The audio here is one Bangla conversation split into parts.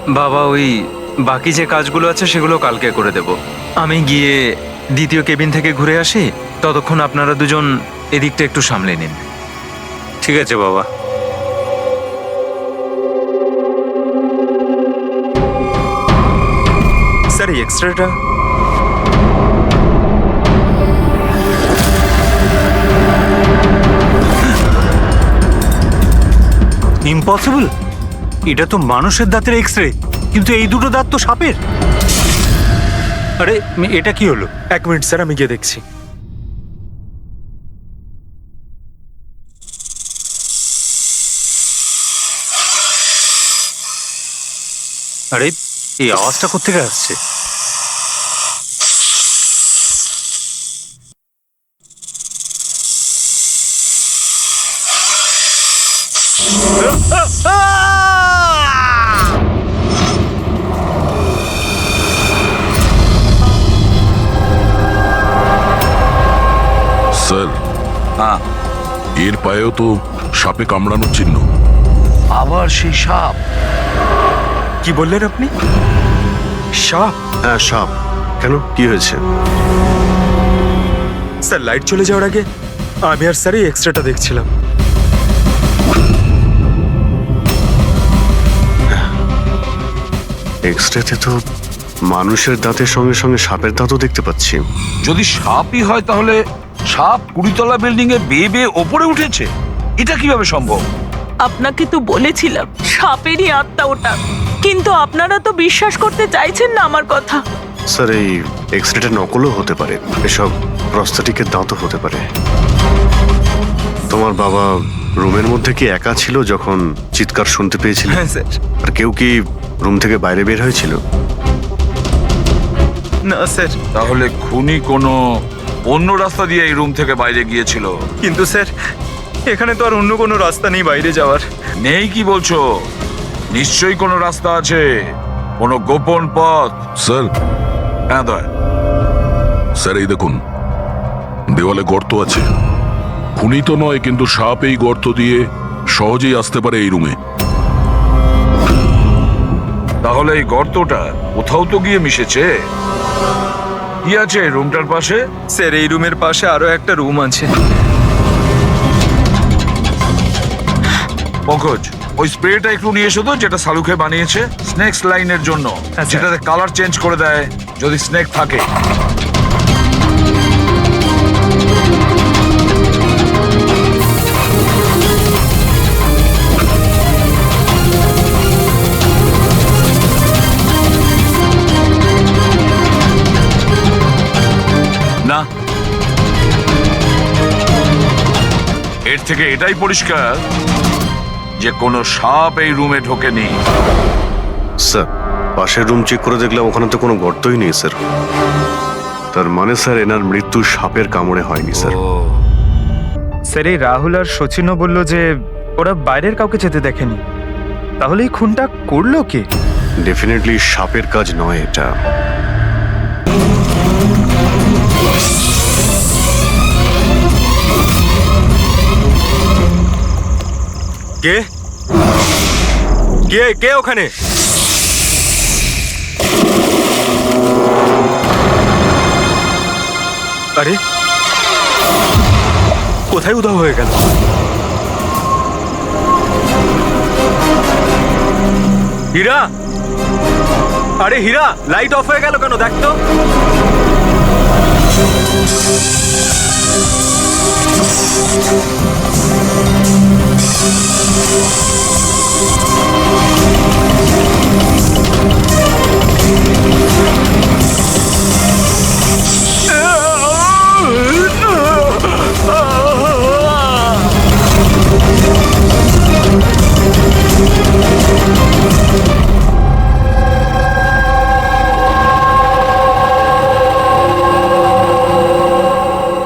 বাবা ওই বাকি যে কাজগুলো আছে সেগুলো কালকে করে দেব। আমি গিয়ে দ্বিতীয় কেবিন থেকে ঘুরে আসি, ততক্ষণ আপনারা দুজন এদিকটা একটু সামলে নিন। ঠিক আছে বাবা। স্যার এই এক্সট্রাটা ইম্পসিবল, এটা তো মানুষের দাঁতের এক্স রে, কিন্তু এই দুটো দাঁত তো সাপের। আরে এটা কি হলো? 1 মিনিট স্যার, আমি গিয়ে দেখছি। আরে এই আওয়াজটা কোত্থেকে আসছে? স্যার, হ্যাঁ, এর পায়েও তো সাপে কামড়ানোর চিহ্ন। আবার সেই সাপ? কি বললেন আপনি? সাপ? হ্যাঁ সাপ। কেন, কি হয়েছে? স্যার লাইট চলে যাওয়ার আগে আমি আর স্যার এই এক্সট্রাটা দেখছিলাম। এক্সরেতে তো মানুষের দাঁতের সঙ্গে সঙ্গে সাপের দাঁতও দেখতে পাচ্ছি। যদি সাপই হয় তাহলে সাপ 20 তলা বিল্ডিং এ বেয়ে বেয়ে ওপরে উঠেছে, এটা কিভাবে সম্ভব? আপনাকে তো বলেছিলাম সাপেরই আত্মা ওটা, কিন্তু আপনারা তো বিশ্বাস করতে চাইছেন না আমার কথা। স্যার এই এক্সরেটা নকলও হতে পারে, এসব প্রস্থেটিকের দাঁতও হতে পারে। তোমার বাবা রুমের মধ্যে কি একা ছিল যখন চিৎকার শুনতে পেয়েছিল? হ্যাঁ স্যার। আর কেউ কি রুম থেকে বাইরে বের হয়েছিল? না স্যার। তাহলে খুনি কোনো অন্য রাস্তা দিয়ে এই রুম থেকে বাইরে গিয়েছিল। কিন্তু স্যার এখানে তো আর অন্য কোনো রাস্তা নেই বাইরে যাওয়ার। নেই কি বলছো? নিশ্চয়ই কোনো রাস্তা আছে, কোনো গোপন পথ। স্যার, হ্যাঁ দয়া। স্যার এই দেখুন, দেওয়ালে গর্ত আছে। খুনি তো নয়, কিন্তু সাপ এই গর্ত দিয়ে সহজেই আসতে পারে এই রুমে। তাহলে এই গর্তটা কোথাও তো গিয়ে মিশেছে। কি আছে এই রুমটার পাশে? স্যার এই রুমের পাশে আরো একটা রুম আছে। পঙ্কজ, ওই স্প্রেটা একটু নিয়ে এসো তো, যেটা সালুকে বানিয়েছে স্নেক লাইনের জন্য, হ্যাঁ, স্যার। যেটাতে কালার চেঞ্জ করে দেয় যদি স্নেক থাকে। না, এর থেকে এটাই পরিষ্কার যে কোনো সাপ এই রুমে ঢোকেনি। স্যার পাশের রুম চেক করে দেখলাম ওখানে তো কোনো গর্তই নেই স্যার। তার মানে স্যার এনার মৃত্যু সাপের কামড়ে হয়নি স্যার। স্যার এই রাহুল আর সচিনও বলল যে ওরা বাইরের কাউকে যেতে দেখেনি, তাহলে এই খুনটা করলো কে? ডেফিনেটলি সাপের কাজ নয় এটা। কে কে কে ওখানে? আরে কোথায় উধাও হয়ে গেল? হীরা, আরে হীরা, লাইট অফ হয়ে গেল কেন? দেখ তো।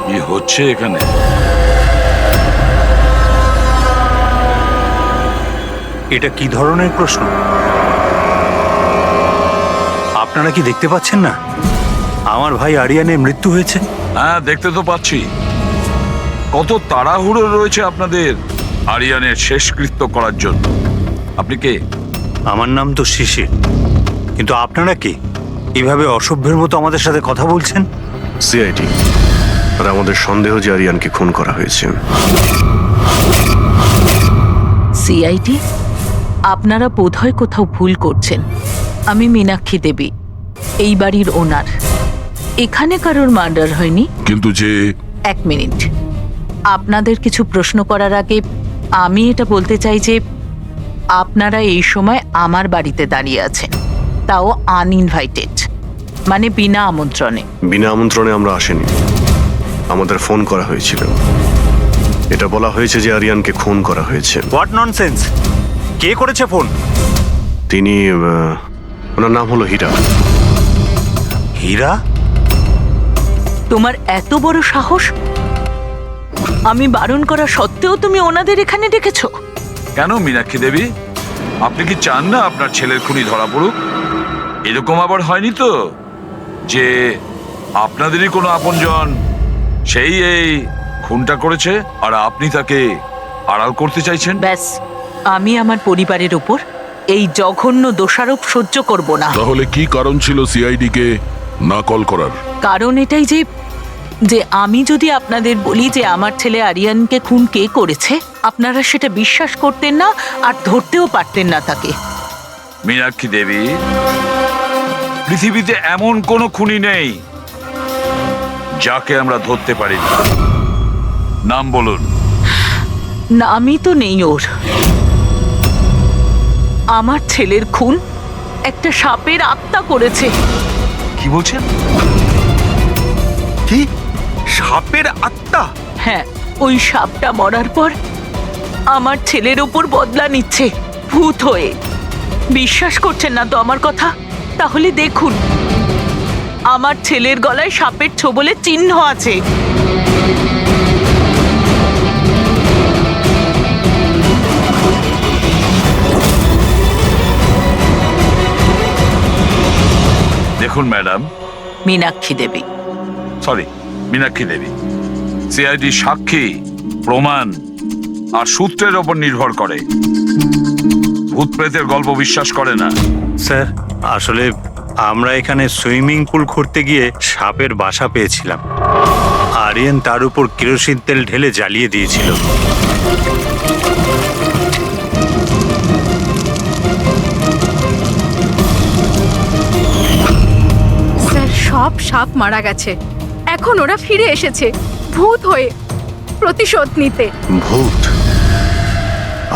কি হচ্ছে এখানে? এটা কি ধরনের প্রশ্ন? আপনারা কি দেখতে পাচ্ছেন না আমার ভাই আরিয়ানের মৃত্যু হয়েছে? হ্যাঁ, দেখতে তো পাচ্ছি। কত তাড়াহুড়ো রয়েছে আপনাদের আরিয়ানের শেষকৃত্য করার জন্য। আপনি কে? আমার নাম তো শিশির, কিন্তু আপনারা কি এভাবে অসভ্যের মতো আমাদের সাথে কথা বলছেন? সিআইডি, আর আমাদের সন্দেহ যে আরিয়ানকে খুন করা হয়েছে। সিআইডি, আপনারা বোধহয় কোথাও ভুল করছেন। আমি মীনাক্ষী দেবী, এই বাড়ির ওনার। এখানে কারোর মার্ডার হয়নি। কিন্তু যে এক মিনিট, আপনাদের কিছু প্রশ্ন করার আগে আমি এটা বলতে চাই যে আপনারা এই সময় আমার বাড়িতে দাঁড়িয়ে আছেন, তাও আনইনভাইটেড, মানে বিনা আমন্ত্রণে। বিনা আমন্ত্রণে আমরা আসিনি, আমাদের ফোন করা হয়েছিল। এটা বলা হয়েছে যে আরিয়ানকে খুন করা হয়েছে। What nonsense! কে করেছে ফোন? তিনি ওনার নাম হলো হীরা। হীরা? তোমার এত বড় সাহস! আমি বারণ করা সত্ত্বেও তুমি ওনাদের এখানে ডেকেছো? কেন মীনাক্ষী দেবী, আপনি কি চান না আপনার ছেলের খুনি ধরা পড়ুক? এরকম আবার হয়নি তো যে আপনাদেরই কোনো আপনজন সেই এই খুনটা করেছে আর আপনি তাকে আড়াল করতে চাইছেন? ব্যাস, আমি আমার পরিবারের উপর এই জঘন্য দোষারোপ সহ্য করব না। তাহলে কি কারণ ছিল সিআইডি কে না কল করার? কারণ এটাই যে যে আমি যদি আপনাদের বলি যে আমার ছেলে আরিয়ানকে খুন কে করেছে, আপনারা সেটা বিশ্বাস করতেন না আর ধরতেও পারতেন না তাকে। মীনাক্ষী দেবী, পৃথিবীতে এমন কোনো খুনি নেই যাকে আমরা ধরতে পারি না। নাম বলুন। নামই তো নেই ওর। আমার ছেলের খুন একটা সাপের আত্মা করেছে। কি বলছেন? কি? সাপের আত্মা? হ্যাঁ, ওই সাপটা মরার পর আমার ছেলের উপর বদলা নিচ্ছে ভূত হয়ে। বিশ্বাস করছেন না তো আমার কথা? তাহলে দেখুন, আমার ছেলের গলায় সাপের ছোবলের চিহ্ন আছে। দেখুন ম্যাডাম, মীনাক্ষী দেবী। সরি, মীনাক্ষী দেবী, সিআইডি সাক্ষী, প্রমাণ আর সূত্রের ওপর নির্ভর করে। ভূত প্রেতের গল্প বিশ্বাস করে না। স্যার, আসলে আমরা এখানে সুইমিং পুল খুঁড়তে গিয়ে সাপের বাসা পেয়েছিলাম। আরিয়ান তার উপর কেরোসিন তেল ঢেলে জ্বালিয়ে দিয়েছিল। স্যার, সব সাপ মারা গেছে, এখন ওরা ফিরে এসেছে ভূত হয়ে প্রতিশোধ নিতে। ভূত?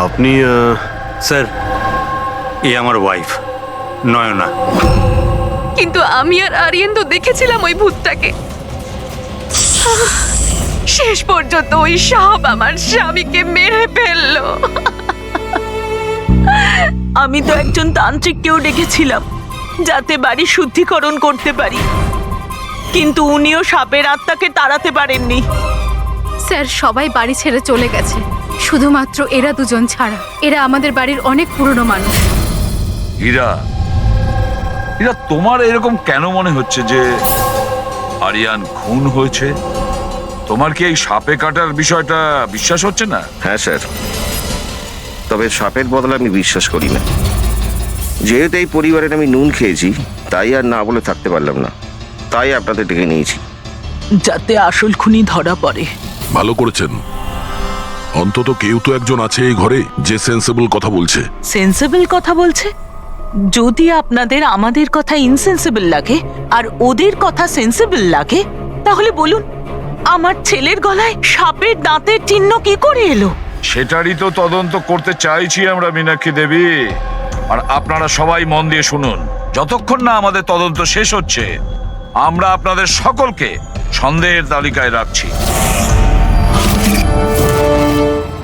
আপনি স্যার, এ আমার ওয়াইফ নয়না। কিন্তু আমি আর আরিয়ান তো দেখেছিলাম ওই ভূতটাকে। শেষ পর্যন্ত ওই সাপ আমার স্বামীকে মেরে ফেললো। আমি তো একজন তান্ত্রিককেও ডেকেছিলাম যাতে বাড়ি শুদ্ধিকরণ করতে পারি, কিন্তু উনিও সাপের আত্মাকে তাড়াতে পারেননি। স্যার, সবাই বাড়ি ছেড়ে চলে গেছে, শুধুমাত্র এরা দুজন ছাড়া। এরা আমাদের বাড়ির অনেক পুরনো মানুষ। হীরা, হীরা, তোমার এরকম কেন মনে হচ্ছে যে আরিয়ান খুন হয়েছে? তোমার কি এই সাপে কাটার বিষয়টা বিশ্বাস হচ্ছে না? হ্যাঁ স্যার, তবে সাপের বদলে আমি বিশ্বাস করি না। যেহেতু এই পরিবারের আমি নুন খেয়েছি, তাই আর না বলে থাকতে পারলাম না, তাই আপনাদের ডেকে নিয়েছি। যাতে আসল খুনি ধরা পড়ে। ভালো করেছেন, অন্তত কেউ তো একজন আছে এই ঘরে যে সেন্সেবল কথা বলছে। সেন্সিবল কথা বলছে? যদি আপনাদের আমাদের কথা ইনসেন্সিবল লাগে আর ওদের কথা সেন্সিবল লাগে, তাহলে বলুন আমার ছেলের গলায় সাপের দাঁতের চিহ্ন কি করে এলো? সেটারই তো তদন্ত করতে চাইছি আমরা মীনাক্ষী দেবী। আর আপনারা সবাই মন দিয়ে শুনুন, যতক্ষণ না আমাদের তদন্ত শেষ হচ্ছে আমরা আপনাদের সকলকে সন্দেহের তালিকায় রাখছি।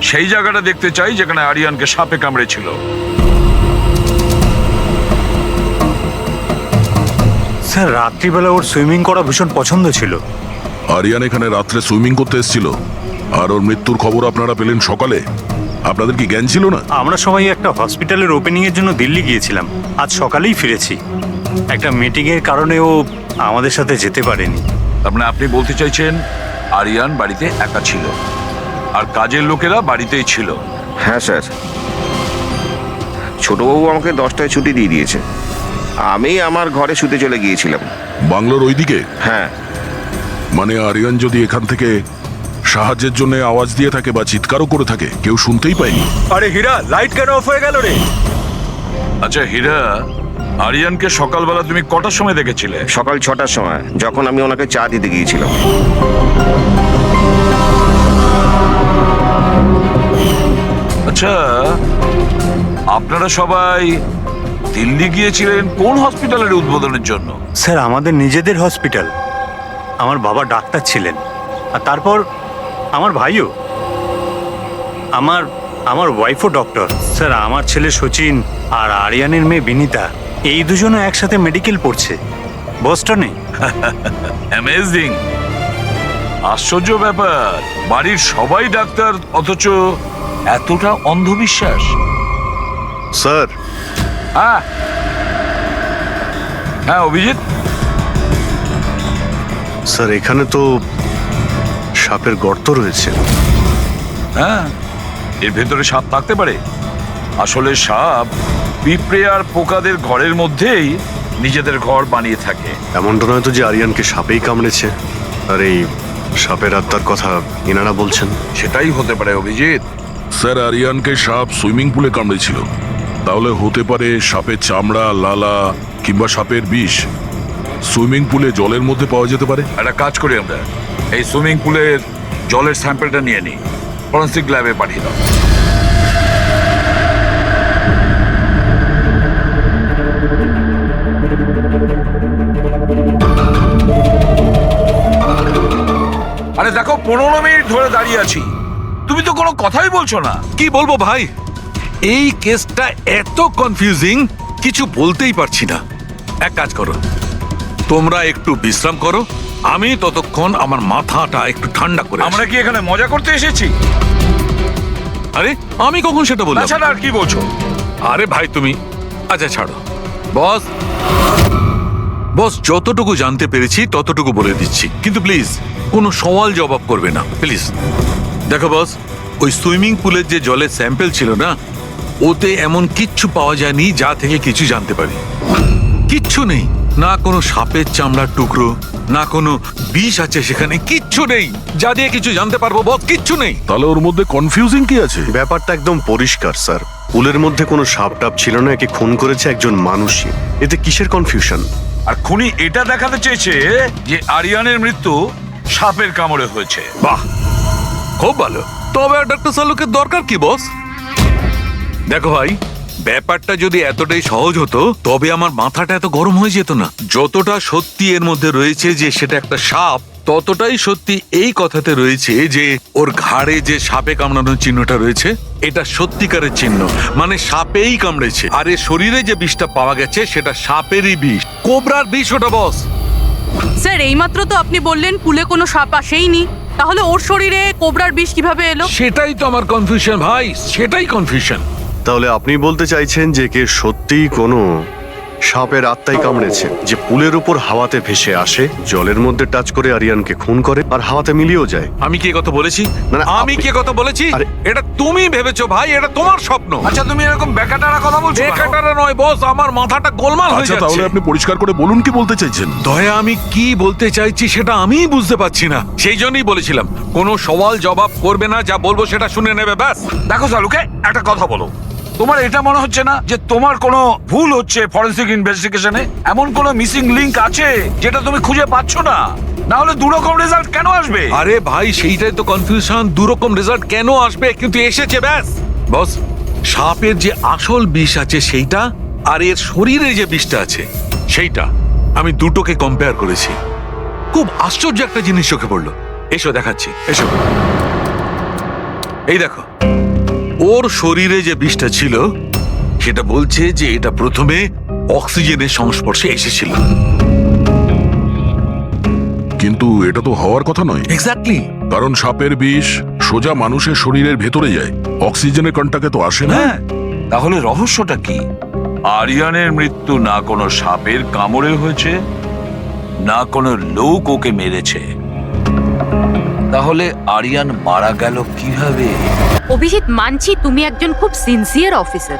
সেই জায়গাটা দেখতে চাই যেখানে আরিয়ানকে সাপে কামড়েছিল। স্যার, রাত্রিবেলা ওর সুইমিং করা ভীষণ পছন্দ ছিল। আরিয়ান এখানে রাত্রে সুইমিং করতে এসেছিল আর ওর মৃত্যুর খবর আপনারা পেলেন সকালে। আপনাদের কি জ্ঞান ছিল না? আমরা সবাই একটা হসপিটালের ওপেনিং এর জন্য দিল্লি গিয়েছিলাম, আজ সকালেই ফিরেছি। একটা মিটিং এর কারণে ও আমাদের সাথে যেতে পারেনি। তার মানে আপনি বলতে চাইছেন আরিয়ান বাড়িতে একা ছিল আর কাজের লোকেরা বাড়িতেই ছিল? হ্যাঁ স্যার, ছোটবাবু আমাকে 10টায় ছুটি দিয়ে দিয়েছে। আমি আমার ঘরে শুতে চলে গিয়েছিলাম। বাংলোর ওইদিকে? হ্যাঁ। মানে আরিয়ান যদি এখান থেকে সাহায্যের জন্য আওয়াজ দিয়ে থাকে বা চিৎকারও করে থাকে, কেউ শুনতেই পায়নি? আরে হীরা, লাইট কেন অফ হয়ে গেল রে? আচ্ছা হীরা, আরিয়ানকে সকালবেলা তুমি কটার সময় দেখেছিলে? সকাল 6টার সময়, যখন আমি ওনাকে চা দিতে গিয়েছিলাম। আচ্ছা, আপনারা সবাই দিল্লি গিয়েছিলেন কোন হসপিটালের উদ্বোধনের জন্য? স্যার, আমাদের নিজেদের হসপিটাল। আমার বাবা ডাক্তার ছিলেন, আর তারপর আমার ভাইও, আমার ওয়াইফও ডক্টর। স্যার, আমার ছেলে সচিন আর আরিয়ানের মেয়ে বিনীতা, এই দুজনও একসাথে মেডিকেল পড়ছে বস্টনে। অ্যামেজিং, আশ্চর্য ব্যাপার। বাড়ির সবাই ডাক্তার, অথচ এতটা অন্ধবিশ্বাস। স্যার, হ্যাঁ হ্যাঁ অভিজিৎ, স্যার এখানে তো সাপের গর্ত রয়েছে। হ্যাঁ, এর ভেতরে সাপ থাকতে পারে। আসলে সাপ পিঁপড়ে আর পোকাদের ঘরের মধ্যেই নিজেদের ঘর বানিয়ে থাকে। এমনটা নয় তো যে আরিয়ানকে সাপেই কামড়েছে, আর এই সাপের আত্মার কথা ইনারা বলছেন? সেটাই হতে পারে অভিজিৎ। স্যার, আরিয়ানকে সাপ সুইমিং পুলে কামড়েছিল, তাহলে হতে পারে সাপের চামড়া, লালা কিংবা সাপের বিষ সুইমিং পুলে জলের মধ্যে পাওয়া যেতে পারে। একটা কাজ করি আমরা, এই সুইমিং পুলের জলের স্যাম্পলটা নিয়ে নিই, ফরেন্সিক ল্যাবে পাঠিয়ে দাও। আরে দেখো, 15 মিনিট ধরে দাঁড়িয়ে আছি, তুমি তো কোনো কথাই বলছো না। কি বলবো ভাই, এই কেসটা এত কনফিউজিং, কিছু বলতেই পারছি না। এক কাজ করো, তোমরা একটু বিশ্রাম করো, আমি ততক্ষণ আমার মাথাটা একটু ঠান্ডা করে আসি। আমরা কি এখানে মজা করতে এসেছি? আরে আমি কখন সেটা বললাম? তাছাড়া আর কি বলছো? আরে ভাই তুমি, আচ্ছা ছাড়ো। বস বস, যতটুকু জানতে পেরেছি ততটুকু বলে দিচ্ছি, কিন্তু প্লিজ কোনো সওয়াল জবাব করবে না প্লিজ। দেখো বস, ওই সুইমিং পুলের যে জলের স্যাম্পল ছিল না, ওতে এমন কিচ্ছু পাওয়া যায়নি যা থেকে কিছু জানতে পারি। কিচ্ছু নেই, না কোনো সাপের চামড়ার টুকরো, না কোনো বিষ আছে সেখানে, কিচ্ছু নেই যা দিয়ে কিছু জানতে পারবো বস, কিচ্ছু নেই। তাহলে ওর মধ্যে কনফিউজিং কি আছে? ব্যাপারটা একদম পরিষ্কার স্যার, পুলের মধ্যে কোনো সাপ টাপ ছিল না, একে খুন করেছে একজন মানুষই। এতে কিসের কনফিউশন? আর খুনি এটা দেখাতে চেয়েছে যে আরিয়ানের মৃত্যু সাপের কামড়ে হয়েছে। বাহ, খুব ভালো। তবে ডক্টর সালুকের দরকার কি বস? দেখো ভাই, ব্যাপারটা যদি এতটাই সহজ হতো তবে আমার মাথাটা এত গরম হয়ে যেত না। যতটা সত্যি এর মধ্যে রয়েছে যে সেটা একটা সাপ, ততটাই সত্যি এই কথাতে রয়েছে যে ওর ঘাড়ে যে সাপে কামড়ানোর চিহ্নটা রয়েছে, এটা সত্যিকারের চিহ্ন, মানে সাপেই কামড়েছে। আর এর শরীরে যে বিষটা পাওয়া গেছে সেটা সাপেরই বিষ, কোবরার বিষ ওটা বস। স্যার, এইমাত্র তো আপনি বললেন পুলে কোনো সাপ আসেইনি, তাহলে ওর শরীরে কোবরার বিষ কিভাবে এলো? সেটাই তো আমার কনফিউশন ভাই, সেটাই কনফিউশন। তাহলে আপনি বলতে চাইছেন যে কে সত্যিই কোনো সাপের আত্মাই কামড়েছে, যে পুলের উপর হাওয়াতে ভেসে আসে, জলের মধ্যে টাচ করে আরিয়ানকে খুন করে আর হাওয়াতে মিলিয়েও যায়। আমি কি কথা বলেছি? না, না, আমি আপনি- কি কথা বলেছি? আরে- এটা তুমি ভেবেছো ভাই, এটা তোমার স্বপ্ন। আচ্ছা, তুমি এরকম বেকাটারা কথা বলছো কেন? বেকারটা নয় বস, আমার মাথাটা গোলমাল হয়ে আচ্ছা, তাহলে যাচ্ছে। আপনি পরিষ্কার করে বলুন কি বলতে চাইছেন। দয়া, আমি কি বলতে চাইছি সেটা আমিই বুঝতে পারছি না, সেই জন্যই বলেছিলাম কোনো সওয়াল জবাব করবে না, যা বলবো সেটা শুনে নেবে ব্যাস। দেখো সালুকে, একটা কথা বলো, তোমার এটা মনে হচ্ছে না যে তোমার কোনো ভুল হচ্ছে ফরেন্সিক ইনভেস্টিগেশনে? এমন কোনো মিসিং লিংক আছে যেটা তুমি খুঁজে পাচ্ছ না? না হলে দুরকম রেজাল্ট কেন আসবে? আরে ভাই, সেইটাই তো কনফিউশন, দুরকম রেজাল্ট কেন আসবে, কিন্তু এসেছে ব্যাস। বস, সাপের যে আসল বিষ আছে সেইটা, আর এর শরীরে যে বিষটা আছে সেইটা, আমি দুটোকে কম্পেয়ার করেছি। খুব আশ্চর্য একটা জিনিস চোখে পড়লো। এসো দেখাচ্ছি, এসো। এই দেখো, ওর শরীরে যে বিষটা ছিল সেটা বলছে যে এটা প্রথমে অক্সিজেনের সংস্পর্শে এসেছিল। কিন্তু এটা তো হওয়ার কথা নয়, এক্স্যাক্টলি। কারণ সাপের বিষ সোজা মানুষের শরীরের ভেতরে যায়, অক্সিজেনের কন্টাক্টে তো আসে না। হ্যাঁ, তাহলে রহস্যটা কি? আরিয়ানের মৃত্যু না কোনো সাপের কামড়ে হয়েছে, না কোনো লোক ওকে মেরেছে। তাহলে আরিয়ান মারা গেল কিভাবে? অভিজিৎ, মানছি তুমি একজন খুব সিনসিয়ার অফিসার,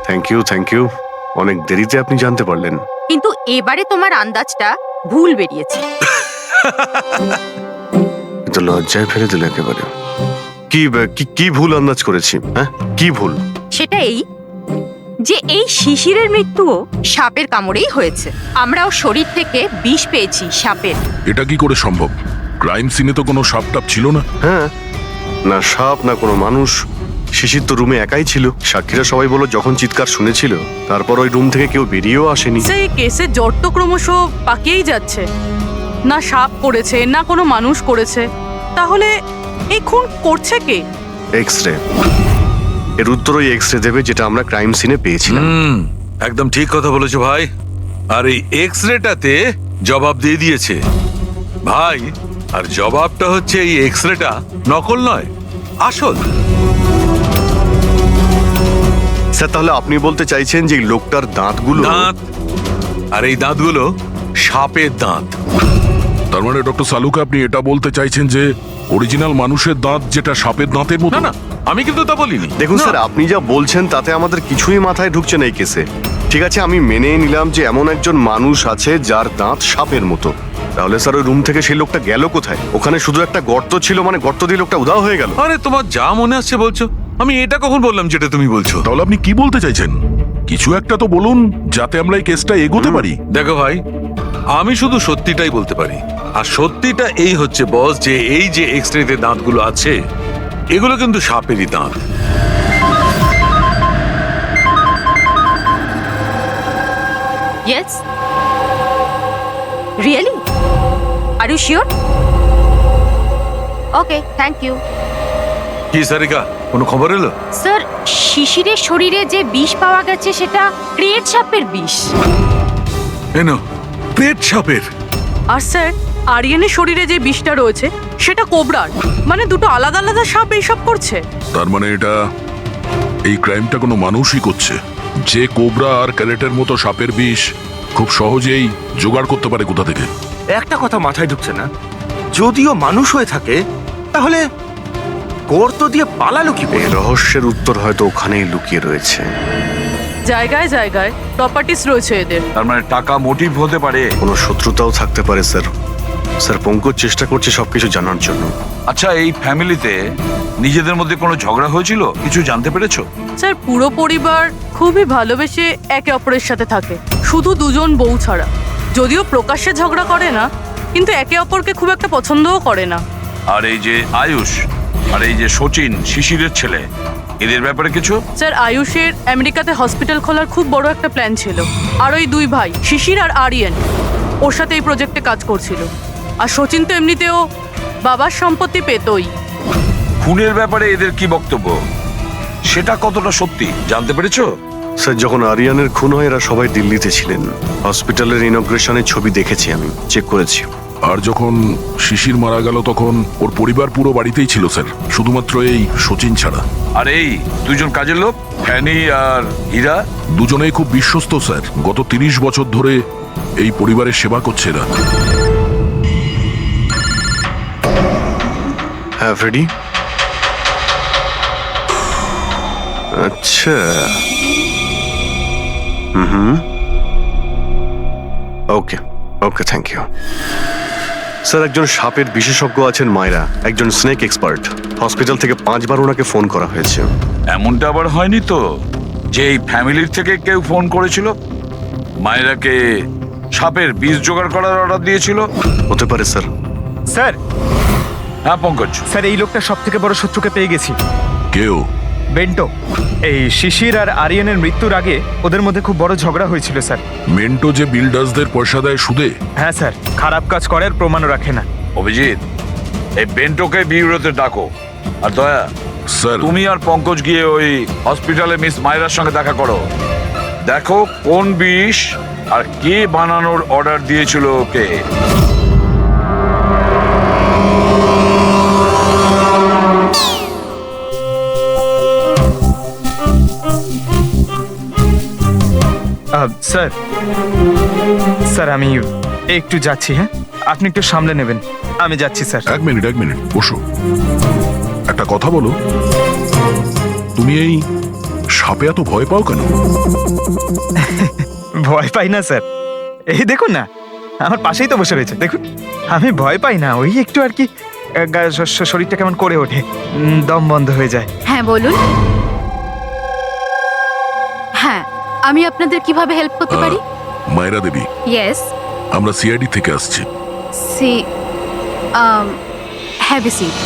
থ্যাংক ইউ অনেক দেরিতে আপনি জানতে পারলেন। কিন্তু এবারে তোমার আন্দাজটা ভুল বেরিয়েছে। এ তো লজ্জায় ফেলে দিল একেবারে। কি ভুল আন্দাজ করেছি? হ্যাঁ, কি ভুল? সেটা এই যে এই শিশিরের মৃত্যুও সাপের কামড়েই হয়েছে। আমরা ওর শরীর থেকে বিষ পেয়েছি সাপের। এটা কি করে সম্ভব? ক্রাইম সিনে তো কোনো সাপ টাপ ছিল না। হ্যাঁ, না সাপ না কোনো মানুষ। শিশির তো রুমে একাই ছিল। সাক্ষীরা সবাই বলল যখন চিৎকার শুনেছিল তারপর ওই রুম থেকে কেউ বেরিয়েও আসেনি। সেই কেসের জট তো ক্রমশ পাকিয়েই যাচ্ছে। না সাপ করেছে না কোনো মানুষ করেছে, তাহলে এই খুন করছে কে? এক্স রে, এর উত্তর ওই এক্স রে দেবে যেটা আমরা ক্রাইম সিনে পেয়েছিলাম। একদম ঠিক কথা বলেছো ভাই। আর এই এক্স রেটাতে জবাব দিয়ে দিয়েছে ভাই। আর জবাবটা হচ্ছে এই এক্স রেটা নকল নয়, আসল। স্যার তাহলে আপনি বলতে চাইছেন যে এই লোকটার দাঁতগুলো? দাঁত, আর এই দাঁতগুলো সাপের দাঁত। তার মানে ডক্টর সালুকা আপনি এটা বলতে চাইছেন যে অরিজিনাল মানুষের দাঁত যেটা সাপের দাঁতের মতো? না না, আমি কিন্তু তা বলিনি। দেখুন না। স্যার, আপনি যা বলছেন তাতে আমাদের কিছুই মাথায় ঢুকছে না এই কেসে। ঠিক আছে, আমি মেনে নিলাম যে এমন একজন মানুষ আছে যার দাঁত সাপের মতো। তাহলে স্যার ওই রুম থেকে সেই লোকটা গেল কোথায়? ওখানে শুধু একটা গর্ত ছিল, মানে গর্ত দিয়ে লোকটা উধাও হয়ে গেল। আরে তোমার যা মনে আসছে বলছো। আমি এটা কখন বললাম যেটা তুমি বলছো? তাহলে আপনি কি বলতে চাইছেন? কিছু একটা তো বলুন যাতে আমরা এই কেসটা এগোতে পারি। দেখো ভাই, আমি শুধু সত্যিটাই বলতে পারি। আর সত্যিটা এই হচ্ছে বস, যে এই যে এক্স রেতে দাঁতগুলো আছে এগুলো কিন্তু সাপেরই দাঁত। Yes, really? Are you sure? Okay, thank you. কি সারিকা, কোনো খবর এলো? স্যার, শিশিরের শরীরে যে বিষ পাওয়া গেছে সেটা ক্রেট সাপের বিষ। এনো, পেট সাপের। আর স্যার, আরিয়ানের শরীরে যে বিষটা রয়েছে সেটা কোবরার। মানে দুটো আলাদা আলাদা সাপ এইসব করছে। তার মানে এটা এই ক্রাইমটা কোনো মানুষই করছে, যে কোবরা আর ক্যারেটের মতো সাপের বিষ খুব সহজেই জোগাড় করতে পারে কোথা থেকে। একটা কথা মাথায় ঢুকছে না, যদিও মানুষ হয়ে থাকে তাহলে গর্ত দিয়ে পালালো কি করে? এই রহস্যের উত্তর হয়তো ওখানেই লুকিয়ে রয়েছে। জায়গায় জায়গায় প্রপার্টিস রয়েছে এদের। তার মানে টাকা মোটিভ হতে পারে। কোনো শত্রুতাও থাকতে পারে স্যার। স্যার পঙ্কজ চেষ্টা করছে সবকিছু জানার জন্য। আচ্ছা, এই ফ্যামিলিতে নিজেদের মধ্যে কোনো ঝগড়া হয়েছিল? কিছু জানতে পেরেছো? স্যার, পুরো পরিবার খুবই ভালোবেসে একে অপরের সাথে থাকে, শুধু দুজন বউ ছাড়া। যদিও প্রকাশ্যে ঝগড়া করে না, কিন্তু একে অপরকে খুব একটা পছন্দও করে না। আর এই যে আয়ুষ আর এই যে সচিন, শিশিরের ছেলে, এদের ব্যাপারে কিছু? স্যার, আয়ুষের আমেরিকাতে হসপিটাল খোলার খুব বড় একটা প্ল্যান ছিল। আর ওই দুই ভাই শিশির আর আরিয়ান ওর সাথে এই প্রজেক্টে কাজ করছিল। আর সচিন তো এমনিতেও বাবার সম্পত্তি পেতই। খুনের ব্যাপারে এদের কি বক্তব্য, সেটা কতটা সত্যি জানতে পেরেছো? স্যার যখন আরিয়ানের খুন হয় এরা সবাই দিল্লিতে ছিলেন। হসপিটালের ইনগ্রেশনের ছবি দেখেছি, আমি চেক করেছি। আর যখন শিশির মারা গেল তখন ওর পরিবার পুরো বাড়িতেই ছিল স্যার, শুধুমাত্র এই সচিন ছাড়া। আর এই দুজন কাজের লোক, ফ্যানি আর হীরা, দুজনেই খুব বিশ্বস্ত স্যার। গত 30 বছর ধরে এই পরিবারের সেবা করছে এরা। হ্যাঁ ফ্রেডি, আচ্ছা, ওকে ওকে, থ্যাংক ইউ স্যার। একজন সাপের বিশেষজ্ঞ আছেন মায়রা, একজন স্নেক এক্সপার্ট। হসপিটাল থেকে 5 বার ওনাকে ফোন করা হয়েছে। এমনটা আবার হয়নি তো যে এই ফ্যামিলির থেকে কেউ ফোন করেছিল মায়েরাকে সাপের বিষ জোগাড় করার অর্ডার দিয়েছিল? হতে পারে স্যার। স্যার, হ্যাঁ পঙ্কজ। স্যার এই লোকটা সব থেকে বড় শত্রুকে পেয়ে গেছি। কেউ? বেন্টো। এই শিশির আর আরিয়ানের মৃত্যুর আগে ওদের মধ্যে খুব বড় ঝগড়া হয়েছিল স্যার। মেন্টো যে বিল্ডার্সদের পয়সা দেয় সুদে? হ্যাঁ স্যার, খারাপ কাজ করে আর প্রমাণও রাখে না। অভিজিৎ, এই বেন্টোকে বিউরোতে ডাকো। আর দয়া, স্যার তুমি আর পঙ্কজ গিয়ে ওই হসপিটালে মিস মায়রার সঙ্গে দেখা করো। দেখো কোন বিষ আর কে বানানোর অর্ডার দিয়েছিল ওকে। স্যার, স্যার আমি একটু যাচ্ছি। হ্যাঁ, আপনি একটু সামলে নেবেন। আমি যাচ্ছি স্যার। এক মিনিট বসো। একটা কথা বলো, তুমি এই সাপে এত ভয় পাও কেন? ভয় পাই না স্যার, এই দেখুন না, আমার পাশেই তো বসে রয়েছে, দেখুন। আমি ভয় পাই না, ওই একটু আর কি শরীরটা কেমন করে ওঠে, দম বন্ধ হয়ে যায়। হ্যাঁ বলুন। হ্যাঁ, আমি আপনাদের কিভাবে হেল্প করতে পারি? মায়েরা দেবী, ইয়েস। আমরা সিআইডি থেকে আসছি। See have a seat.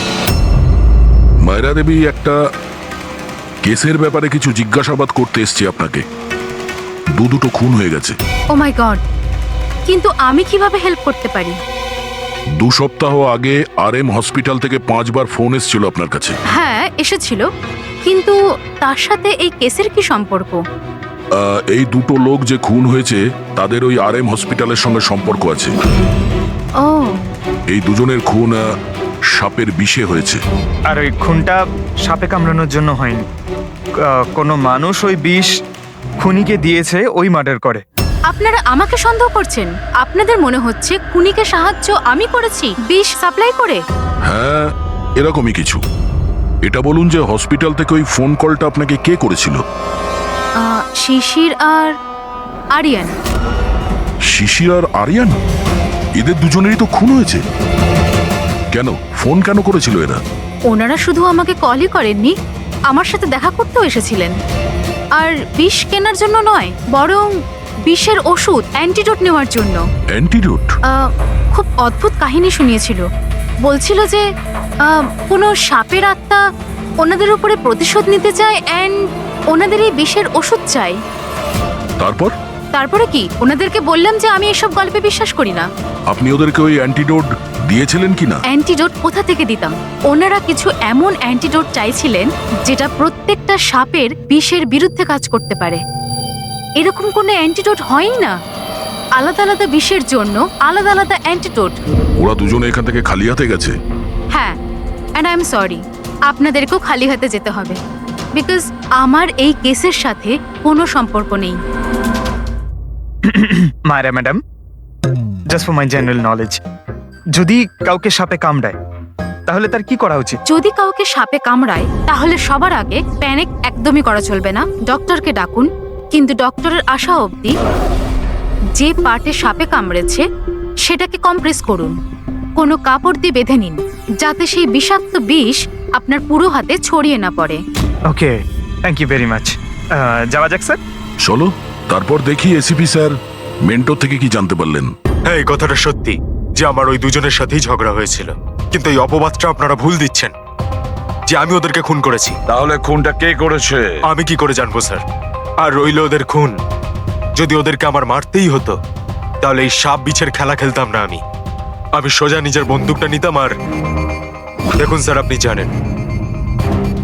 মায়েরা দেবী, একটা কেসের ব্যাপারে কিছু জিজ্ঞাসাবাদ করতে এসছি আপনাকে। দুটো খুন হয়ে গেছে। ও মাই গড, কিন্তু আমি কিভাবে হেল্প করতে পারি? 2 সপ্তাহ আগে RM হসপিটাল থেকে 5 বার ফোন এসেছিল আপনার কাছে। হ্যাঁ এসেছিল, কিন্তু তার সাথে এই কেসের কি সম্পর্ক? এই 2 লোক যে খুন হয়েছে তাদের ওই RM হসপিটালের সঙ্গে সম্পর্ক আছে। ও, এই দুজনের খুন সাপের বিষে হয়েছে। আর ওই খুনটা সাপে কামড়ানোর জন্য হয়নি, কোনো মানুষ ওই বিষ খুনিকে দিয়েছে ওই মার্ডার করে। আপনারা আমাকে সন্দেহ করছেন? আপনাদের মনে হচ্ছে খুনিকে সাহায্য আমি করেছি বিষ সাপ্লাই করে? হ্যাঁ, এরকমই কিছু। এটা বলুন যে হসপিটাল থেকে ওই ফোন কলটা আপনাকে কে করেছিল? শিশির আর আরিয়ান। শিশির আর আরিয়ান, এদের দুজনেরই তো খুন হয়েছে। কেন ফোন কেন করেছিল এরা? ওনারা শুধু আমাকে কলই করেননি, আমার সাথে দেখা করতেও এসেছিলেন। আর বিষ কেনার জন্য নয়, বরং বিষের ওষুধ অ্যান্টিডোট নেওয়ার জন্য। অ্যান্টিডোট? খুব অদ্ভুত কাহিনী শুনিয়েছিল। বলছিল যে কোনো সাপের আত্মা ওনাদের উপরে প্রতিশোধ নিতে চায় অ্যান্ড ওনাদের এই বিষের ওষুধ চাই। তারপরে কি? ওনাদেরকে বললাম যে আমি এসব গল্পে বিশ্বাস করি না। আপনি ওদেরকে ওই অ্যান্টিডোট দিয়েছিলেন কিনা? অ্যান্টিডোট কোথা থেকে দিতাম? ওনারা কিছু এমন অ্যান্টিডোট চাইছিলেন যেটা প্রত্যেকটা সাপের বিষের বিরুদ্ধে কাজ করতে পারে। এরকম কোনো অ্যান্টিডোট হয়ই না। আলাদা আলাদা বিষের জন্য আলাদা আলাদা অ্যান্টিডোট। ওরা দুজনে এখান থেকে খালি হাতে গেছে? হ্যাঁ, অ্যান্ড আই এম সরি, আপনাদেরকেও খালি হাতে যেতে হবে, বিকজ আমার এই কেসের সাথে কোনো সম্পর্ক নেই। মায়েরা madam, just for my general knowledge, যদি কাউকে সাপে কামড়ায় তাহলে তার কি করা উচিত? যদি কাউকে সাপে কামড়ায় তাহলে সবার আগে প্যানিক একদমই করা চলবে না। ডক্টরকে ডাকুন, কিন্তু ডক্টরের আসা অবধি যে পার্টে সাপে কামড়েছে সেটাকে কম্প্রেস করুন, কোনো কাপড় দিয়ে বেঁধে নিন, যাতে সেই বিষাক্ত বিষ আপনার পুরো হাতে ছড়িয়ে না পড়ে। ওকে, থ্যাংক ইউ ভেরি মাচ। যাওয়া যাক স্যার। চলো, তারপর দেখি এসিপি স্যার মেন্টর থেকে কি জানতে পারলেন। হ্যাঁ, এই কথাটা সত্যি যে আমার ওই দুজনের সাথেই ঝগড়া হয়েছিল, কিন্তু এই অপবাদটা আপনারা ভুল দিচ্ছেন যে আমি ওদেরকে খুন করেছি। তাহলে খুনটা কে করেছে? আমি কি করে জানবো স্যার? আর রইল ওদের খুন, যদি ওদেরকে আমার মারতেই হতো তাহলে এই সাপ বিছের খেলা খেলতাম না। আমি সোজা নিজের বন্দুকটা নিতাম। আর দেখুন স্যার, আপনি জানেন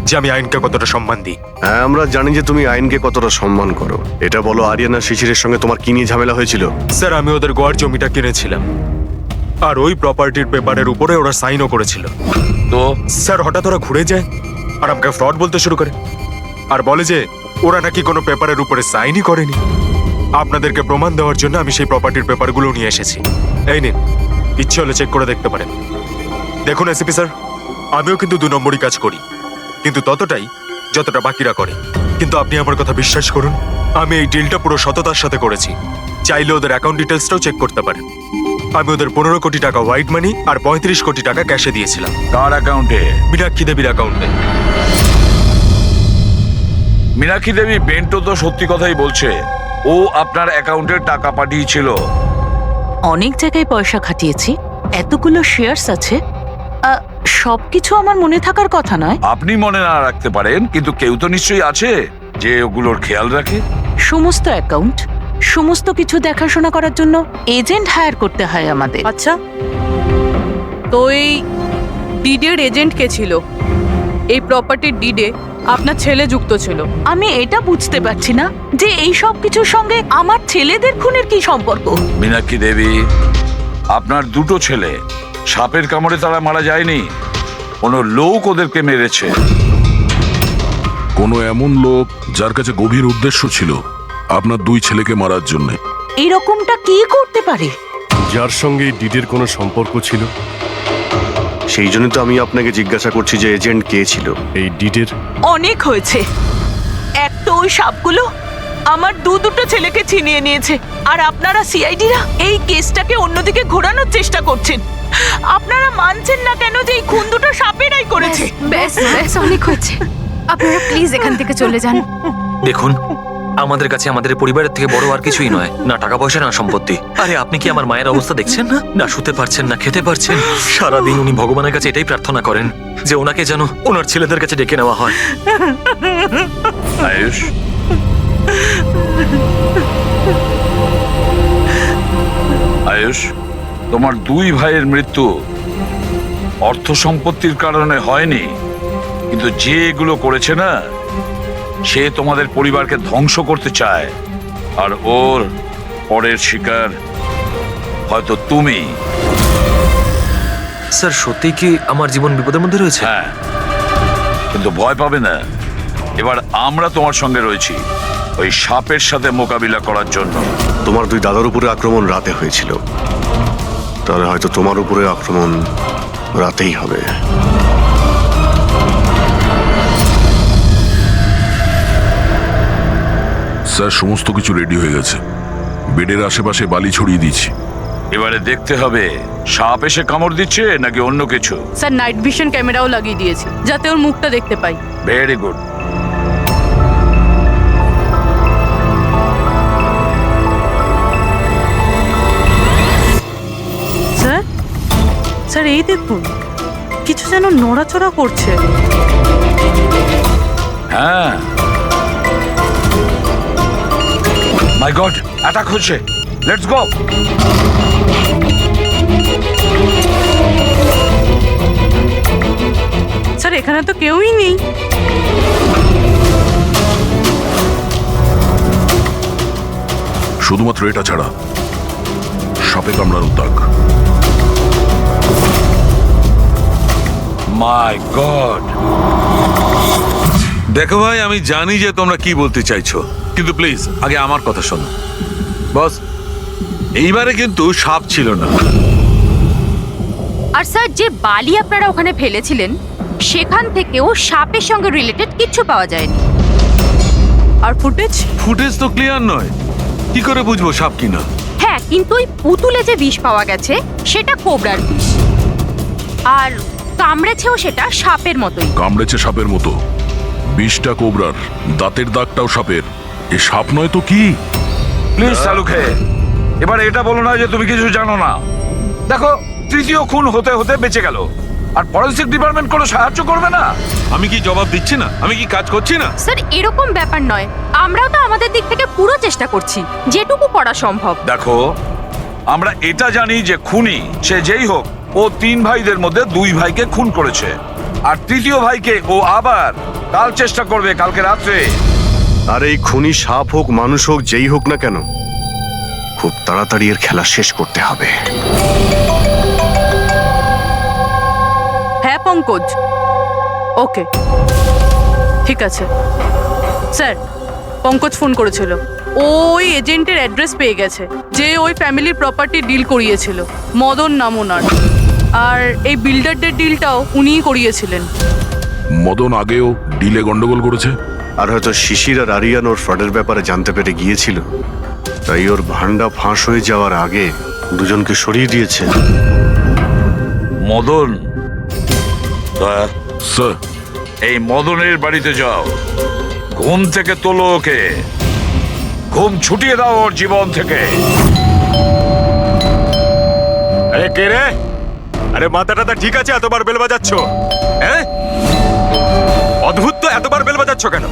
যে আমি আইনকে কতটা সম্মান দিই। হ্যাঁ, আমরা জানি যে তুমি আইনকে কতটা সম্মান করো। এটা বলো, আরিয়ানা শিশিরের সঙ্গে তোমার কি নিয়ে ঝামেলা হয়েছিল? স্যার, আমি ওদের গোয়ার জমিটা কিনেছিলাম, আর ওই প্রপার্টির পেপারের উপরে ওরা সাইনও করেছিল। তো স্যার, হঠাৎ ওরা ঘুরে যায় আর আমাকে ফ্রড বলতে শুরু করে, আর বলে যে ওরা নাকি কোনো পেপারের উপরে সাইনই করেনি। আপনাদেরকে প্রমাণ দেওয়ার জন্য আমি সেই প্রপার্টির পেপারগুলো নিয়ে এসেছি। এই নিন, ইচ্ছে হলে চেক করে দেখতে পারেন। দেখুন এসিপি স্যার, আমিও কিন্তু 2 নম্বরই কাজ করি, কিন্তু ততটাই যতটা বাকিরা করে। কিন্তু আপনি আমার কথা বিশ্বাস করুন, আমি এই ডিলটা পুরো সততার সাথে করেছি। চাইলে ওদের অ্যাকাউন্ট ডিটেলসটাও চেক করতে পারেন। আমি ওদের 15 কোটি টাকা হোয়াইট মানি আর 35 কোটি টাকা ক্যাশে দিয়েছিলাম। কার অ্যাকাউন্টে? মীনাক্ষী দেবীর অ্যাকাউন্টে। মীনাক্ষী দেবী বেন্টো তো সত্যি কথাই বলছে, ও আপনার অ্যাকাউন্টে টাকা পাঠিয়েছিল। অনেক জায়গায় পয়সা খাটিয়েছি, এতগুলো শেয়ার্স আছে, সবকিছু আমার মনে থাকার কথা নয়। আপনি মনে না রাখতে পারেন, কিন্তু কেউ তো নিশ্চয়ই আছে যে ওগুলোর খেয়াল রাখে। সমস্ত অ্যাকাউন্ট, সমস্ত কিছু দেখাশোনা করার জন্য এজেন্ট হায়ার করতে হয় আমাদের। আচ্ছা, তো এই ডিডের এজেন্ট কে ছিল? এই প্রপার্টির ডিডে আপনার ছেলে যুক্ত ছিল। আমি এটা বুঝতে পারছি না যে এই সব কিছুর সঙ্গে আমার ছেলেদের খুনের কি সম্পর্ক। মীনাক্ষী দেবী, আপনার 2 ছেলে সাপের কামড়ে তারা মারা যায়নি, কোনো লোক ওদেরকে মেরেছে। কোনো এমন লোক যার কাছে গভীর উদ্দেশ্য ছিল আপনার 2 ছেলেকে মারার জন্য। এরকমটা কি করতে পারে? যার সঙ্গে ডিডের কোনো সম্পর্ক ছিল। সেই জন্য তো আমি আপনাকে জিজ্ঞাসা করছি যে এজেন্ট কে ছিল। এই ডিডের অনেক হয়েছে, এক তো ওই সাপগুলো আমার দুটো ছেলেকে ছিনিয়ে নিয়েছে, আর আপনারা সিআইডিরা এই কেসটাকে অন্যদিকে ঘোরানোর চেষ্টা করছেন। আপনারা মানছেন না কেন যে এই খুন দুটো সাপেরাই করেছে? ব্যাস ব্যাস অনেক হয়েছে, আপনারা প্লিজ এখান থেকে চলে যান। দেখুন, আমাদের কাছে আমাদের পরিবারের থেকে বড় আর কিছুই নয়, না টাকা পয়সা না সম্পত্তি। আরে আপনি কি আমার মায়ের অবস্থা দেখছেন না? না শুতে পারছেন না খেতে পারছেন। সারাদিন উনি ভগবানের কাছে এটাই প্রার্থনা করেন যে ওনাকে যেন ওনার ছেলেদের কাছে ডেকে নেওয়া হয়। আয়ুষ, আয়ুষ, তোমার দুই ভাইয়ের মৃত্যু অর্থ সম্পত্তির কারণে হয়নি, কিন্তু যে এগুলো করেছে না, সে তোমাদের পরিবারকে ধ্বংস করতে চায়, আর ওর পরের শিকার হয়তো তুমি। স্যার সত্যি কি আমার জীবন বিপদের মধ্যে রয়েছে? হ্যাঁ, কিন্তু ভয় পাবে না, এবার আমরা তোমার সঙ্গে রয়েছি ওই সাপের সাথে মোকাবিলা করার জন্য। তোমার দুই দাদার উপরে আক্রমণ রাতে হয়েছিল, তাহলে হয়তো তোমার উপরে আক্রমণ রাতেই হবে। স্যার সমস্ত কিছু রেডি হয়ে গেছে, বেডের আশেপাশে বালি ছড়িয়ে দিয়েছি। এবারে দেখতে হবে সাপ এসে কামড় দিচ্ছে নাকি অন্য কিছু। স্যার নাইট ভিশন ক্যামেরাও লাগিয়ে দিয়েছি যাতে ওর মুখটা দেখতে পাই। Very good. স্যার, স্যার এই দেখুন, কিছু যেন নড়াচড়া করছে। হ্যাঁ, মাই গড, অ্যাটাক হচ্ছে। Let's go. স্যার এখানে তো কেউই নেই। শুধুমাত্র এটা ছাড়া সাপে কামড়ানোর দাগ। মাই গড। দেখো ভাই, আমি জানি যে তোমরা কি বলতে চাইছো, কিন্তু প্লিজ আগে আমার কথা শোনো। বস, এইবারে কিন্তু সাপ ছিল না। আর স্যার যে বালি আপনারা ওখানে ফেলেছিলেন সেখান থেকেও সাপের সঙ্গে রিলেটেড কিছু পাওয়া যায়নি। আর ফুটেজ ফুটেজ তো ক্লিয়ার নয়, কি করে বুঝবো সাপ কিনা? হ্যাঁ, কিন্তু ওই পুতুলে যে বিষ পাওয়া গেছে সেটা কোবরার বিষ, আর কামড়েছেও সেটা সাপের মতোই। কামড়েছে সাপের মতো, বিষটা কোবরার, দাঁতের দাগটাও সাপের। এ সাপ নয় তো কি? প্লিজ শালুকে, এবার এটা বলো না যে তুমি কিছু জানো না। দেখো, তৃতীয় খুন হতে হতে বেঁচে গেল, আর ফরেনসিক ডিপার্টমেন্ট কোনো সাহায্য করবে না। আমি কি জবাব দিচ্ছি না? আমি কি কাজ করছি না? স্যার এরকম ব্যাপার নয়, আমরাও তো আমাদের দিক থেকে পুরো চেষ্টা করছি যেটুকু করা সম্ভব। দেখো, আমরা এটা জানি যে খুনি সে যেই হোক, ও তিন ভাইদের মধ্যে দুই ভাইকে খুন করেছে, আর তৃতীয় ভাইকে ও আবার কাল চেষ্টা করবে, কালকে রাত্রে। আর এই খুনি সাপ হোক মানুষ হোক যেই হোক না কেন, খুব তাড়াতাড়ি এর খেলা শেষ করতে হবে। হ্যাঁ পঙ্কজ, ওকে ঠিক আছে। স্যার পঙ্কজ ফোন করেছিল, ওই এজেন্টের অ্যাড্রেস পেয়ে গেছে যে ওই ফ্যামিলির প্রপার্টি ডিল করিয়েছিল, মদন নাম ওনার। আর এই বিল্ডারদের ডিলটাও উনিই করিয়েছিলেন। মদন আগেও ডিলে গন্ডগোল করেছে, আর হয়তো শিশির আর আরিয়ান ওর ফ্রডের ব্যাপারে জানতে পেরে গিয়েছিল, তাই ওর ভান্ডা ফাঁস হয়ে যাওয়ার আগে দুজনকে সরিয়ে দিয়েছে। মদন, দয়া, স্যার এই মদনের বাড়িতে যাও, ঘুম থেকে তোলো ওকে, ঘুম ছুটিয়ে দাও ওর জীবন থেকে। আরে কে রে? আরে মাথাটা ঠিক আছে, এতবার বেল বাজাচ্ছ? হ্যাঁ, অদ্ভুত তো, এতবার বেল বাজাচ্ছ কেন?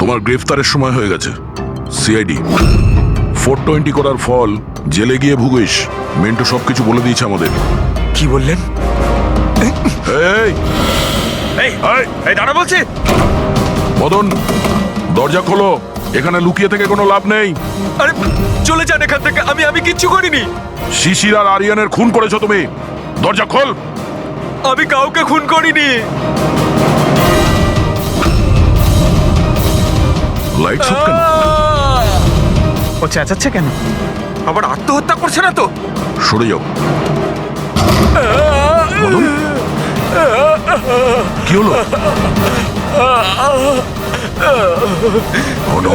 তোমার গ্রেফতারের সময় হয়ে গেছে। সিআইডি 420 করার ফল জেলে গিয়ে ভুগিস। মেন্টু সবকিছু বলে দিয়েছে আমাদের। কি বললেন? এই এই এই দাঁড়া বলছি। মদন, দরজা খোলো, এখানে লুকিয়ে থেকে কোনো লাভ নেই। আরে চলে যান এখান থেকে, আমি কিচ্ছু করিনি। শিশির আর আরিয়ানের খুন করেছো তুমি, দরজা খোল। আমি কাউকে খুন করিনি। লাইট সব কেন? ও চেঁচাচ্ছে কেন? আবার আত্মহত্যা করছে না তো? সরে যাও। মদন, কি হলো? Oh no!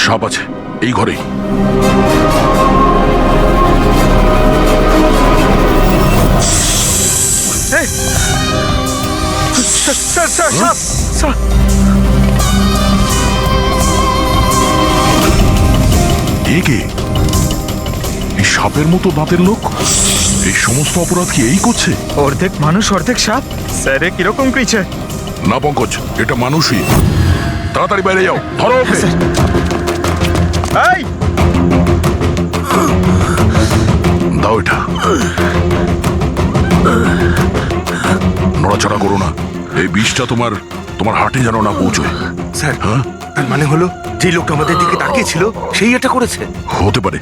সাপ আছে এই ঘরেই। এ কে? এই সাপের মতো দাঁতের লোক এই সমস্ত অপরাধ কি এই করছে? অর্ধেক মানুষ অর্ধেক সাপ, স্যার এ কিরকম ক্রিচার? না পঙ্কজ, এটা মানুষই। তাড়াতাড়ি বাইরে যাও, ধরো ওকে। এই দাও এটা। নড়াচড়া করো না, এই বিষটা তোমার তোমার হার্টে যেন না পৌঁছয়। স্যার, হ্যাঁ, তার মানে হলো যে লোকটা আমাদের দিকে তাকিয়েছিল সেই এটা করেছে। হতে পারে।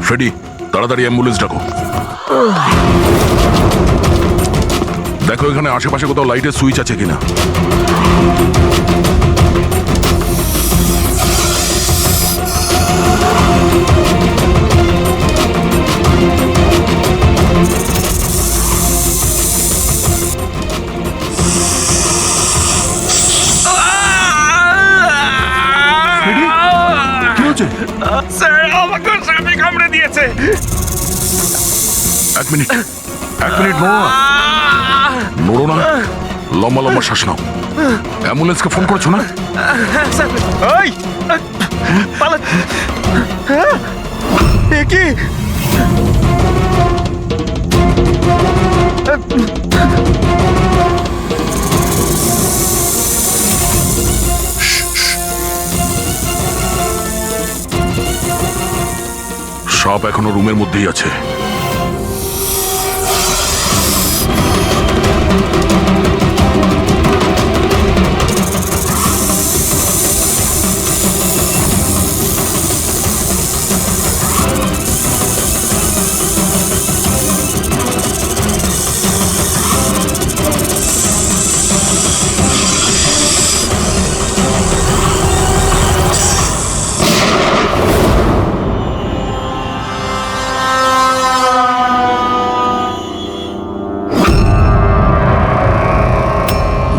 ফ্রেডি, তাড়াতাড়ি অ্যাম্বুলেন্স ডাকো। দেখো এখানে আশেপাশে কোথাও লাইটের সুইচ আছে কিনা। কি হচ্ছে? স্যার আমাকে সাপে কামড়ে দিয়েছে। এক মিনিট নড়ো না, নড়ো না, লম্বা লম্বা শ্বাস নাও। অ্যাম্বুলেন্সকে ফোন করেছো না? স্যার এই পালা, এ কি? সাপ এখনো রুমের মধ্যেই আছে।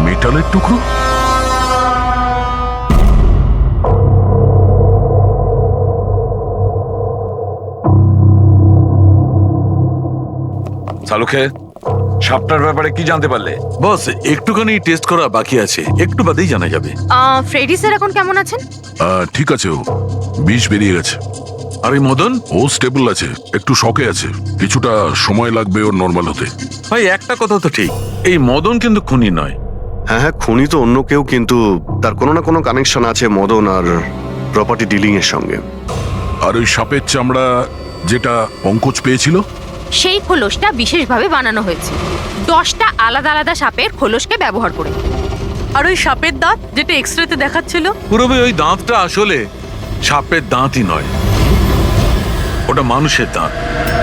মেটালের টুকরো? সালুখে, সাপটার ব্যাপারে কি জানতে পারলে? বস একটুখানি টেস্ট করা বাকি আছে, একটু বাদেই জানা যাবে। ফ্রেডি স্যার এখন কেমন আছেন? ঠিক আছে, ও বিষ বেরিয়ে গেছে। আর এই মদন? ও স্টেবল আছে, একটু শকে আছে, কিছুটা সময় লাগবে ওর নর্মাল হতে। ভাই একটা কথা তো ঠিক, এই মদন কিন্তু খুনি নয়। হ্যাঁ হ্যাঁ, খুনি তো অন্য কেউ, কিন্তু তার কোনো না কোনো কানেকশন আছে মদন আর প্রপার্টি ডিলিং এর সঙ্গে। আর ওই সাপের চামড়া যেটা পঙ্কজ পেয়েছিল, সেই খোলসটা বিশেষভাবে বানানো হয়েছে 10টা আলাদা আলাদা সাপের খোলসকে ব্যবহার করে। আর ওই সাপের দাঁত যেটা এক্সরেতে দেখাচ্ছিল, পুরোপুরি ওই দাঁতটা আসলে সাপের দাঁতই নয়, ওটা মানুষের দাঁত।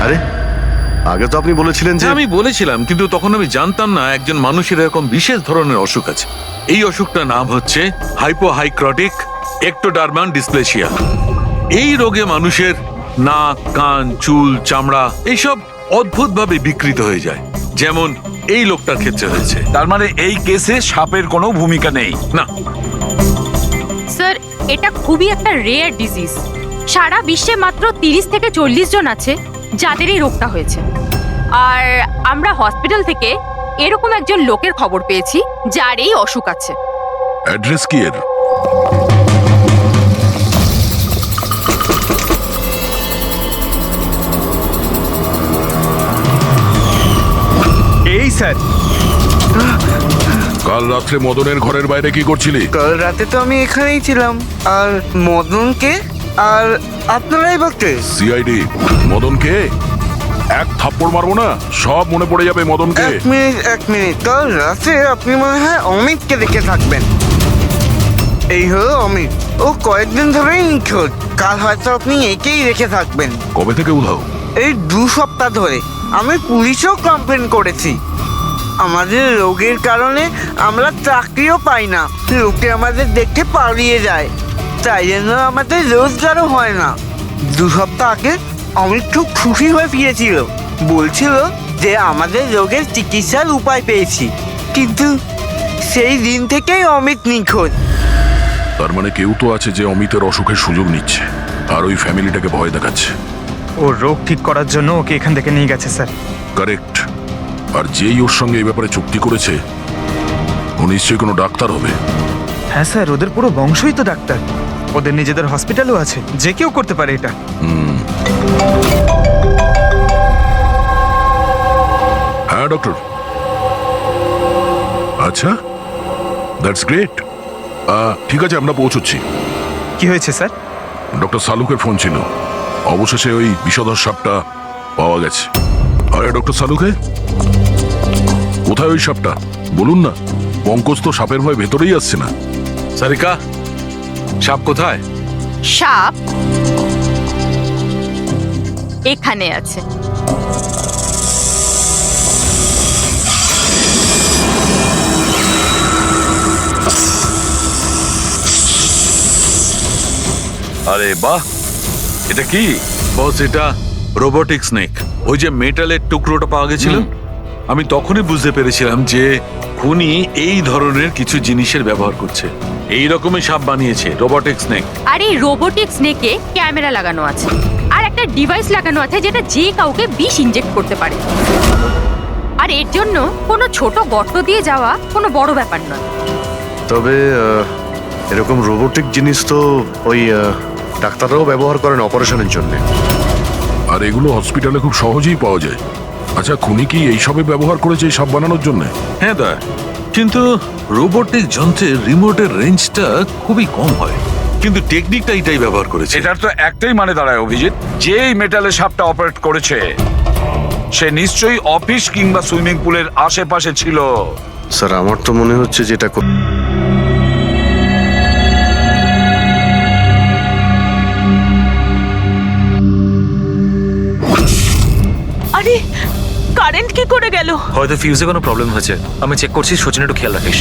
আরে আগে তো আপনি বলেছিলেন যে আমি বলেছিলাম, কিন্তু তখন আমি জানতাম না একজন মানুষের এরকম বিশেষ ধরনের অসুখ আছে। এই অসুখটার নাম হচ্ছে হাইপোহাইক্রটিক একটোডার্মান ডিসপ্লেসিয়া। এই রোগে মানুষের নাক, কান, চুল, চামড়া এইসব অদ্ভুতভাবে বিকৃত হয়ে যায়, যেমন এই লোকটার ক্ষেত্রে হয়েছে। তার মানে এই কেসে সাপের কোনো ভূমিকা নেই? না স্যার, এটা খুবই একটা রেয়ার ডিজিজ। সারা বিশ্বে মাত্র 30 থেকে 40 জন আছে যাদের এই রোগটা হয়েছে। আর আমরা হসপিটাল থেকে এরকম একজন লোকের খবর পেয়েছি যার এই অসুখ আছে। অ্যাড্রেস কি এর? এই স্যার, কাল রাত্রে মদনের ঘরের বাইরে কি করছিলি? কাল রাতে তো আমি এখানেই ছিলাম। আর মদনকে আর আপনারাই বলতে সিআইডি। মদনকে এক থাপ্পড় মারবো না, সব মনে পড়ে যাবে মদনকে। এক মিনিট, কাল রাতে আপনি মনে হয় অমিতকে দেখে থাকবেন। এই হলো অমিত, ও কয়েকদিন ধরেই নিখোঁজ। কাল হয়তো আপনি একেই রেখে থাকবেন। কবে থেকে উধাও? এই 2 সপ্তাহ ধরে। আমি পুলিশেও কমপ্লেন করেছি। আমাদের রোগের কারণে আমরা চাকরিও পাই না, লোকে আমাদের দেখে পালিয়ে যায়, তাই জন্য আমাদের রোজগারও হয় না। 2 সপ্তাহ আগে অমিত খুব খুশি হয়ে ফিরেছিল, বলছিল যে আমাদের রোগের চিকিৎসার উপায় পেয়েছি, কিন্তু সেই দিন থেকেই অমিত নিখোঁজ। তার মানে কেউ তো আছে যে অমিতের অসুখের সুযোগ নিচ্ছে আর ওই ফ্যামিলিটাকে ভয় দেখাচ্ছে। ওর রোগ ঠিক করার জন্য ওকে এখান থেকে নিয়ে গেছে স্যার। কারেক্ট। আর যেই ওর সঙ্গে এই ব্যাপারে চুক্তি করেছে ও নিশ্চয়ই কোনো ডাক্তার হবে। হ্যাঁ স্যার, ওদের পুরো বংশই তো ডাক্তার। ওদের নিজেদের হসপিটালও আছে, যে কেউ করতে পারে এটা। হ্যাঁ ডক্টর। আচ্ছা, দ্যাটস গ্রেট। ঠিক আছে, আমরা পৌঁছচ্ছি। কি হয়েছে স্যার? ডক্টর সালুকের ফোন ছিল, অবশেষে ওই বিষধর সাপটা পাওয়া গেছে। আরে ডক্টর সালুকে, কোথায় ওই সাপটা বলুন না? পঙ্কজ তো সাপের ভয় ভেতরেই আসছে না। সারিকা, সাপ কোথায়? সাপ এখানে আছে। আরে বাহ, এটা কি? বস, এটা রোবোটিক স্নেক। ওই যে মেটালের টুকরোটা পাওয়া গেছিল, আমি তখনই বুঝতে পেরেছিলাম যে খুনি এই ধরনের কিছু জিনিসের ব্যবহার করছে। এই রকমই সাপ বানিয়েছে, রোবোটিক স্নেক। আর এই রোবোটিক স্নেকে ক্যামেরা লাগানো আছে আর একটা ডিভাইস লাগানো আছে যেটা যে কাউকে বিষ ইনজেক্ট করতে পারে। আর এর জন্য কোনো ছোট গর্ত দিয়ে যাওয়া কোনো বড় ব্যাপার নয়। তবে এরকম রোবোটিক জিনিস তো ওই ডাক্তাররাও ব্যবহার করেন অপারেশনের জন্য। আর এগুলো হসপিটালে খুব সহজেই পাওয়া যায়। আচ্ছা, খুনি কি এইসবে ব্যবহার করেছে এই সাপ বানানোর জন্য? হ্যাঁ দা, কিন্তু রোবোটিক যন্ত্রের রিমোটের রেঞ্জটা খুবই কম হয়, কিন্তু টেকনিকটা এটাই ব্যবহার করেছে। এটার তো একটাই মানে দাঁড়ায় অভিজিৎ, যে এই মেটালের সাপটা অপারেট করেছে সে নিশ্চয়ই অফিস কিংবা সুইমিং পুলের আশেপাশে ছিল। স্যার, আমার তো মনে হচ্ছে যেটা আরে কারেন্ট কি করে গেল? হয়তো ফিউজে কোনো প্রবলেম হয়েছে। আমি চেক করছি, সচিন একটু খেয়াল রাখিস।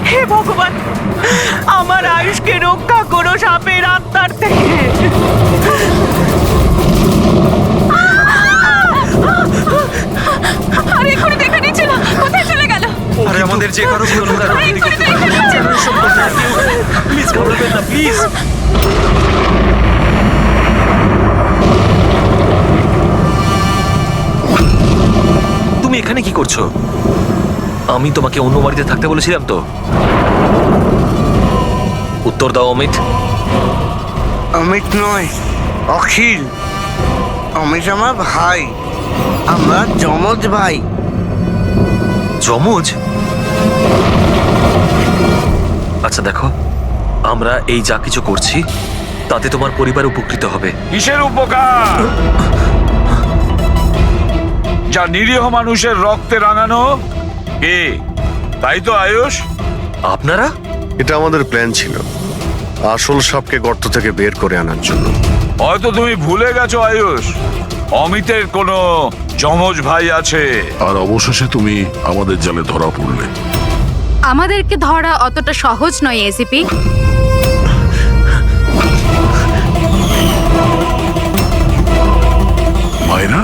হে ভগবান, আমার আয়ুষকে রক্ষা করো সাপের আত্মার থেকে। আরে এক্ষুনি দেখে নিচ্ছিল, কোথায় চলে গেল? আরে আমাদের যে কারো প্লিজ ঘাবড়াবেন না, প্লিজ। তুমি এখানে কি করছো? আমি তোমাকে অন্য বাড়িতে থাকতে বলেছিলাম তো। উত্তর দাও অমিত। অমিত নয়, অখিল। অমিত আমার ভাই, আমরা যমজ ভাই। যমজ? আচ্ছা দেখো, আমরা এই যা কিছু করছি তাতে তোমার পরিবার উপকৃত হবে। কিসের উপকার? যা নিরীহ মানুষের রক্তে রাঙানো। কে? তাই তো আয়ুষ? আপনারা? এটা আমাদের প্ল্যান ছিল, আসল সাপকে গর্ত থেকে বের করে আনার জন্য। হয়তো তুমি ভুলে গেছো আয়ুষ, অমিতের কোনো যমজ ভাই আছে। আর অবশেষে তুমি আমাদের জালে ধরা পড়লে। আমাদেরকে ধরা অতটা সহজ নয় এসিপি। মায়েরা,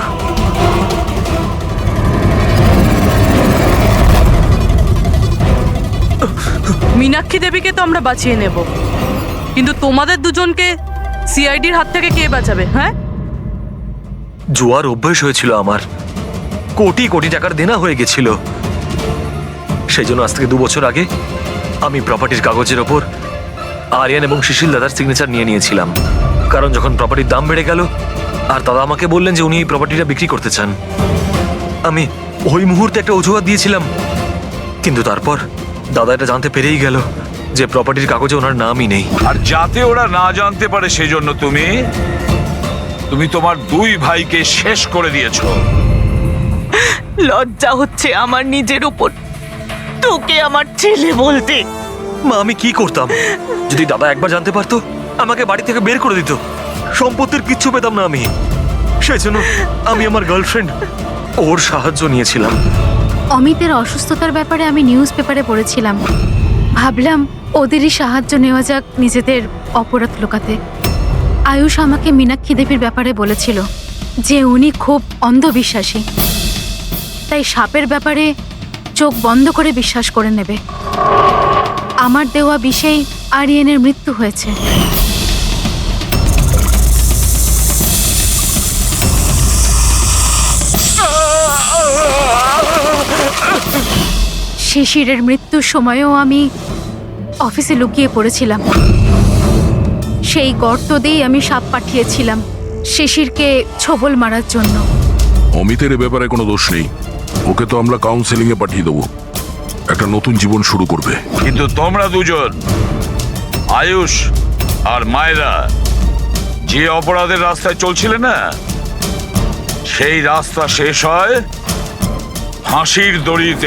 মীনাক্ষী দেবীকে তো আমরা বাঁচিয়ে নেব, কিন্তু তোমাদের দুজনকে সিআইডির হাত থেকে কে বাঁচাবে? হ্যাঁ, জুয়ার অভ্যাস হয়েছিল আমার, কোটি কোটি টাকার দেনা হয়ে গেছিল। সেই জন্য আজ থেকে 2 বছর আগে আমি প্রপার্টির কাগজের ওপর আরিয়ান এবং সুশীল দাদার সিগনেচার নিয়ে নিয়েছিলাম। কারণ যখন প্রপার্টির দাম বেড়ে গেল আর দাদা আমাকে বললেন যে উনি এই প্রপার্টিটা বিক্রি করতে চান, আমি ওই মুহূর্তে একটা অজুহাত দিয়েছিলাম। কিন্তু তারপর দাদা এটা জানতে পেরেই গেল যে প্রপার্টির কাগজে ওনার নামই নেই। আর যাতে ওরা না জানতে পারে সেজন্য তুমি তোমার 2 ভাইকে শেষ করে দিয়েছো। লজ্জা হচ্ছে আমার নিজের উপর, তোকে আমার ছেলে বলতে। মা, আমি কি করতাম? যদি দাদা একবার জানতে পারতো আমাকে বাড়ি থেকে বের করে দিত, সম্পত্তির কিচ্ছু পেতাম না আমি। সেই জন্য আমি আমার গার্লফ্রেন্ড ওর সাহায্য নিয়েছিলাম। অমিতের অসুস্থতার ব্যাপারে আমি নিউজ পেপারে পড়েছিলাম, ভাবলাম ওদেরই সাহায্য নেওয়া যাক নিজেদের অপরাধ লুকাতে। আয়ুষ আমাকে মীনাক্ষী দেবীর ব্যাপারে বলেছিল যে উনি খুব অন্ধবিশ্বাসী, তাই সাপের ব্যাপারে চোখ বন্ধ করে বিশ্বাস করে নেবে। আমার দেওয়া বিষেই আরিয়ানের মৃত্যু হয়েছে। শিশিরের মৃত্যুর সময়ও আমি অফিসে লুকিয়ে পড়েছিলাম। সেই গর্ত দিয়েই আমি সাপ পাঠিয়েছিলাম শিশিরকে ছোবল মারার জন্য। অমিতের এ ব্যাপারে কোনো দোষ নেই, ওকে তো আমরা কাউন্সেলিং এ পাঠিয়ে দেবো, একটা নতুন জীবন শুরু করবে। কিন্তু তোমরা দুজন, আয়ুষ আর মায়রা, যে অপরাধের রাস্তায় চলছিলে না, সেই রাস্তা শেষ হয় ফাঁসির দড়িতে।